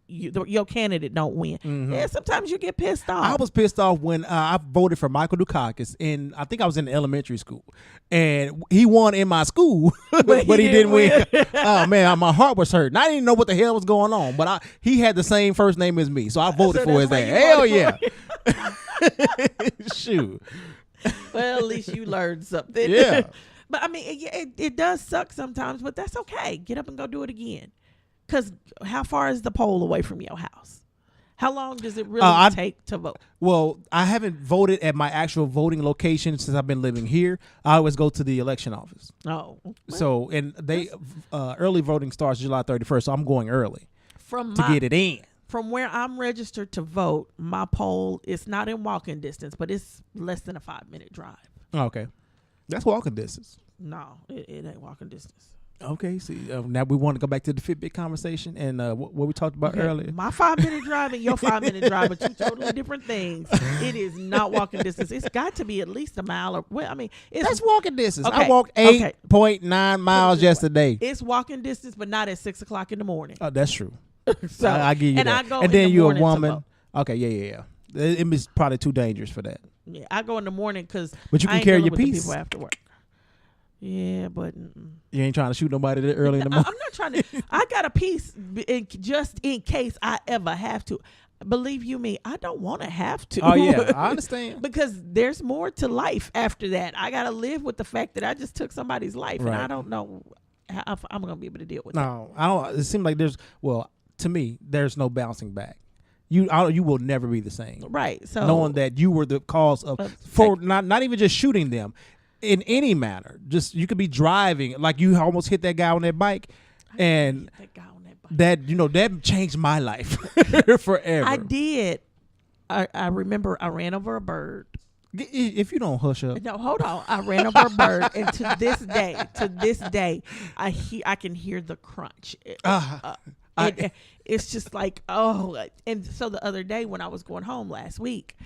your candidate don't win. Mm-hmm. Yeah, sometimes you get pissed off. I was pissed off when I voted for Michael Dukakis, and I think I was in elementary school, and he won in my school, but he didn't win. Oh man, my heart was hurt. And I didn't know what the hell was going on, but he had the same first name as me, so I voted for his ass. Hell yeah. Shoot. Well, at least you learned something. Yeah. But I mean, it does suck sometimes, but that's okay. Get up and go do it again. Because how far is the poll away from your house? How long does it really take to vote? Well, I haven't voted at my actual voting location since I've been living here. I always go to the election office. Oh. Well, So, and they early voting starts July 31st, so I'm going early to get it in. From where I'm registered to vote, my poll is not in walking distance, but it's less than a 5-minute drive. Okay. That's walking distance. No, it ain't walking distance. Okay, see, now we want to go back to the Fitbit conversation and what we talked about earlier. My 5-minute drive and your 5-minute drive are two totally different things. It is not walking distance. It's got to be at least a mile. Or well, I mean, that's walking distance. Okay, I walked 8.9 miles yesterday. It's walking distance, but not at 6 o'clock in the morning. Oh, that's true. So I give you and that. I go and then you're a woman. woman. Okay, yeah. It is probably too dangerous for that. Yeah, I go in the morning because but you can carry your piece. People after work. Yeah, but you ain't trying to shoot nobody that early in the morning. I'm not trying to. I got a piece just in case I ever have to. Believe you me, I don't want to have to. Oh yeah, I understand. Because there's more to life after that. I got to live with the fact that I just took somebody's life, and I don't know how I'm going to be able to deal with that. No, I don't. It seems like to me, there's no bouncing back. You will never be the same. Right. So knowing that you were the cause of not even just shooting them in any manner. Just you could be driving like you almost hit that guy on that bike, and that changed my life forever. I did. I remember I ran over a bird. If you don't hush up. No, hold on. I ran over a bird, and to this day, I can hear the crunch. It's just like, oh. And so the other day when I was going home last week,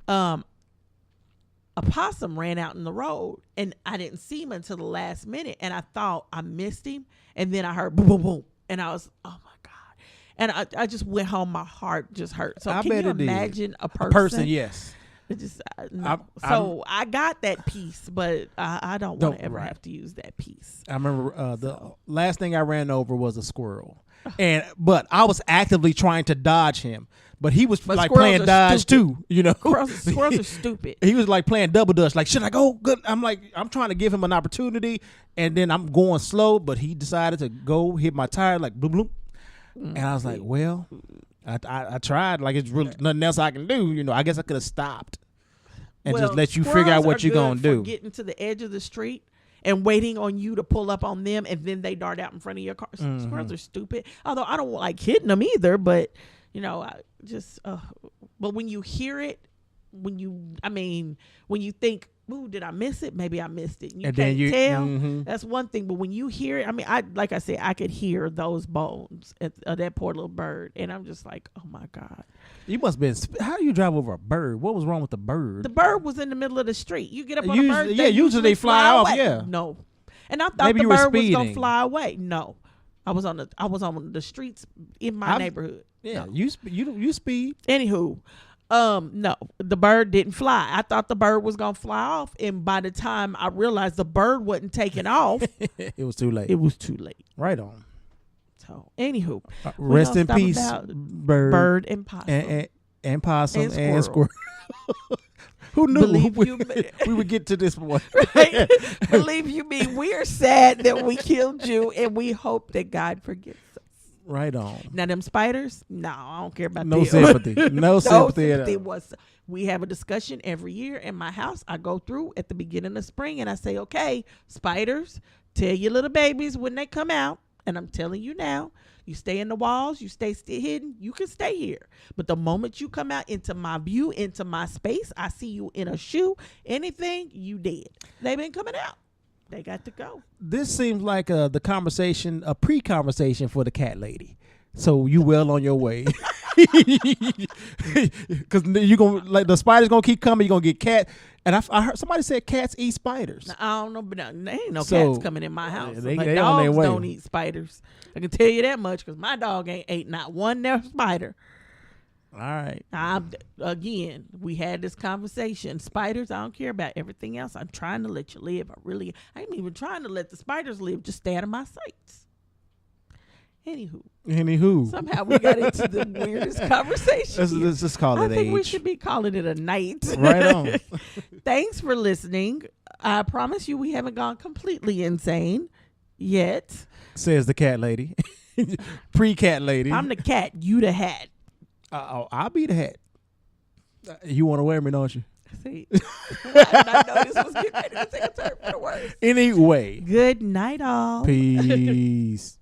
a possum ran out in the road, and I didn't see him until the last minute, and I thought I missed him, and then I heard boom, boom, boom, and I was, oh my God. And I just went home, my heart just hurt. So can you imagine a person? A person, yes. It just no. I got that piece, but I don't want to ever have to use that piece. I remember the last thing I ran over was a squirrel, but I was actively trying to dodge him, but he was like playing dodge too. You know, squirrels are stupid. He was like playing double dutch. Like, should I go? Good. I'm trying to give him an opportunity, and then I'm going slow, but he decided to go hit my tire like bloop bloop, and I was like, well. I tried. Like, it's really nothing else I can do. You know, I guess I could have stopped and just let you figure out what you're going to do. Getting to the edge of the street and waiting on you to pull up on them, and then they dart out in front of your car. Mm-hmm. Squirrels are stupid. Although I don't like hitting them either, but, you know, but when you hear it, when you think, ooh, did I miss it? Maybe I missed it. You can't tell. Mm-hmm. That's one thing. But when you hear it, like I said, I could hear those bones of that poor little bird. And I'm just like, oh my God. You must have been, how do you drive over a bird? What was wrong with the bird? The bird was in the middle of the street. You get up on a bird. Yeah, usually they fly off. Yeah. No. And I thought the bird was going to fly away. No. I was on the streets in my neighborhood. Yeah. No. You speed. Anywho. No, the bird didn't fly. I thought the bird was going to fly off. And by the time I realized the bird wasn't taking off, it was too late. It was too late. Right on. So, anywho. Rest in peace, bird and possum. And possum and squirrel. Who knew we would get to this one? Right? Believe you me, we're sad that we killed you, and we hope that God forgives us. Right on. Now them spiders, no, I don't care about no sympathy. No sympathy. We have a discussion every year in my house. I go through at the beginning of spring and I say, okay, spiders, tell your little babies when they come out, and I'm telling you now, you stay in the walls, you stay hidden, you can stay here. But the moment you come out into my view, into my space, I see you in a shoe, anything, you dead. They've been coming out. They got to go. This seems like a pre-conversation for the cat lady. So you well on your way. Because you gonna like the spiders gonna keep coming. You are gonna get cat. And I heard somebody said cats eat spiders. I don't know, but there ain't no cats coming in my house. They But on their dogs way. don't eat spiders. I can tell you that much because my dog ain't ate not one there spider. All right. Again, we had this conversation. Spiders, I don't care about everything else. I'm trying to let you live. I ain't even trying to let the spiders live. Just stay out of my sights. Anywho. Somehow we got into the weirdest conversation. Let's just call it I think age. we should be calling it a night. Right on. Thanks for listening. I promise you we haven't gone completely insane yet. Says the cat lady. Pre-cat lady. I'm the cat, you the hat. I'll be the hat. You want to wear me, don't you? See, I did not know this was getting ready to take a turn for the worse. Anyway. Good night, all. Peace.